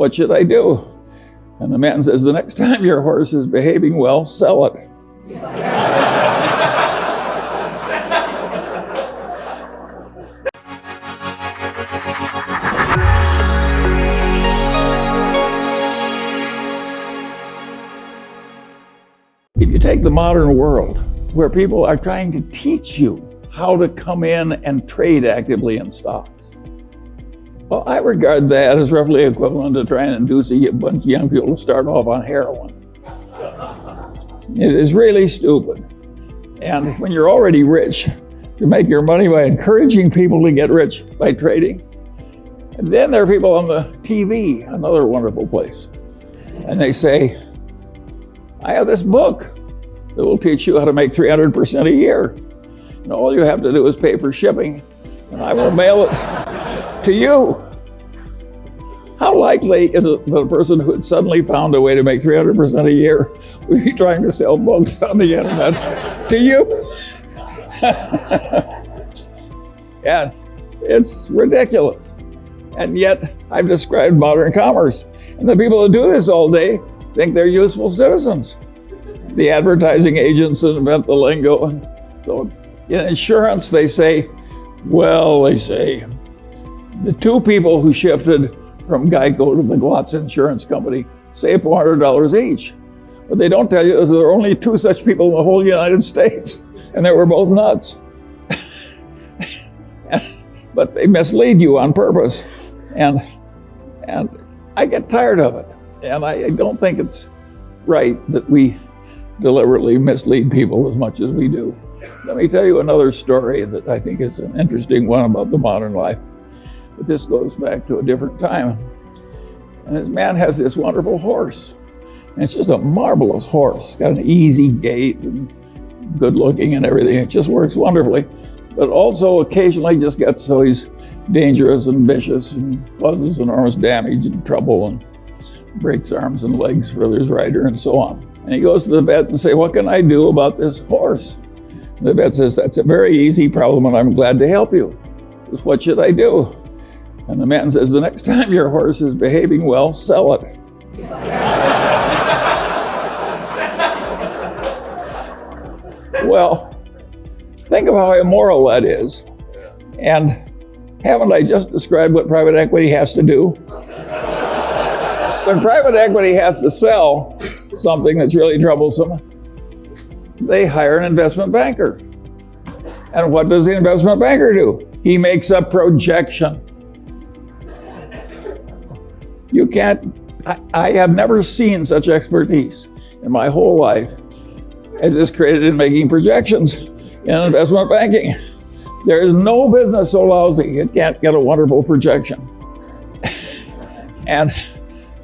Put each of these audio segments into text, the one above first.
what should I do? And the man says, the next time your horse is behaving well, sell it. If you take the modern world, where people are trying to teach you how to come in and trade actively in stocks, well, I regard that as roughly equivalent to trying to induce a bunch of young people to start off on heroin. It is really stupid. And when you're already rich, to make your money by encouraging people to get rich by trading. And then there are people on the TV, another wonderful place, and they say, I have this book that will teach you how to make 300% a year. And all you have to do is pay for shipping, and I will mail it to you. How likely is it that a person who had suddenly found a way to make 300% a year would be trying to sell books on the internet to you? And it's ridiculous. And yet I've described modern commerce. And the people who do this all day think they're useful citizens. The advertising agents that invent the lingo. And so in insurance, they say, the two people who shifted from Geico to the Glotz Insurance Company saved $400 each. What they don't tell you is there are only two such people in the whole United States, and they were both nuts. But they mislead you on purpose. And I get tired of it. And I don't think it's right that we deliberately mislead people as much as we do. Let me tell you another story that I think is an interesting one about the modern life. But this goes back to a different time. And this man has this wonderful horse. And it's just a marvelous horse. It's got an easy gait and good looking and everything. It just works wonderfully. But also occasionally just gets so he's dangerous and vicious and causes enormous damage and trouble and breaks arms and legs for his rider and so on. And he goes to the vet and says, what can I do about this horse? And the vet says, that's a very easy problem and I'm glad to help you. He says, what should I do? And the man says, the next time your horse is behaving well, sell it. Well, think of how immoral that is. And haven't I just described what private equity has to do? When private equity has to sell something that's really troublesome, they hire an investment banker. And what does the investment banker do? He makes a projection. You can't, I have never seen such expertise in my whole life as is created in making projections in investment banking. There is no business so lousy it can't get a wonderful projection.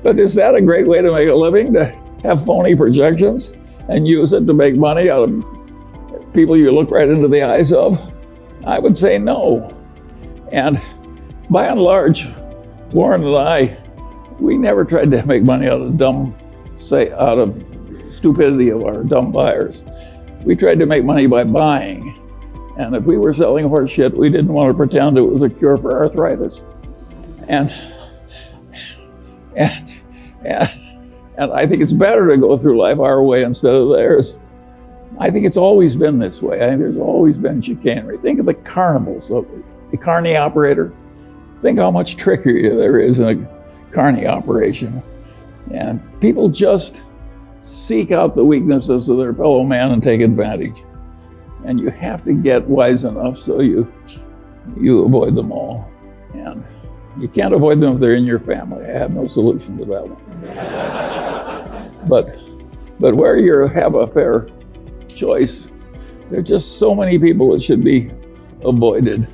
But is that a great way to make a living, to have phony projections and use it to make money out of people you look right into the eyes of? I would say no. And by and large, Warren and I, we never tried to make money out of stupidity of our dumb buyers. We tried to make money by buying. And if we were selling horse shit, we didn't want to pretend it was a cure for arthritis. And I think it's better to go through life our way instead of theirs. I think it's always been this way. I think there's always been chicanery. Think of the carnivals, the carny operator. Think how much trickery there is in a carny operation. And people just seek out the weaknesses of their fellow man and take advantage. And you have to get wise enough so you avoid them all. And you can't avoid them if they're in your family. I have no solution to that one. But where you have a fair choice, there are just so many people that should be avoided.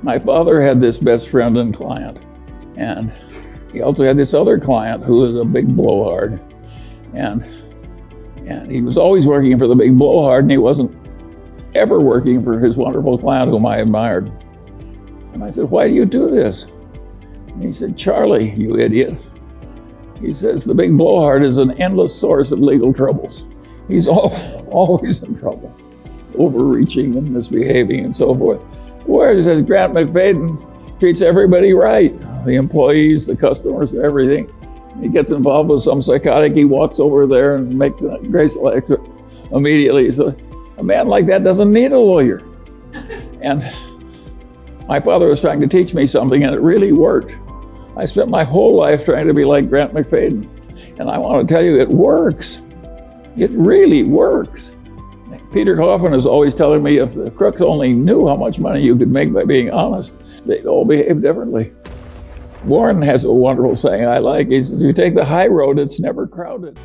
My father had this best friend and client, and he also had this other client who was a big blowhard. And he was always working for the big blowhard, and he wasn't ever working for his wonderful client whom I admired. And I said, why do you do this? And he said, Charlie, you idiot. He says, the big blowhard is an endless source of legal troubles. He's always in trouble, overreaching and misbehaving and so forth. Whereas Grant McFadden treats everybody right, the employees, the customers, everything. He gets involved with some psychotic, he walks over there and makes a graceful exit immediately. So a man like that doesn't need a lawyer. And my father was trying to teach me something, and it really worked. I spent my whole life trying to be like Grant McFadden. And I want to tell you, it works. It really works. Peter Coffin is always telling me if the crooks only knew how much money you could make by being honest, they'd all behave differently. Warren has a wonderful saying I like. He says, you take the high road, it's never crowded.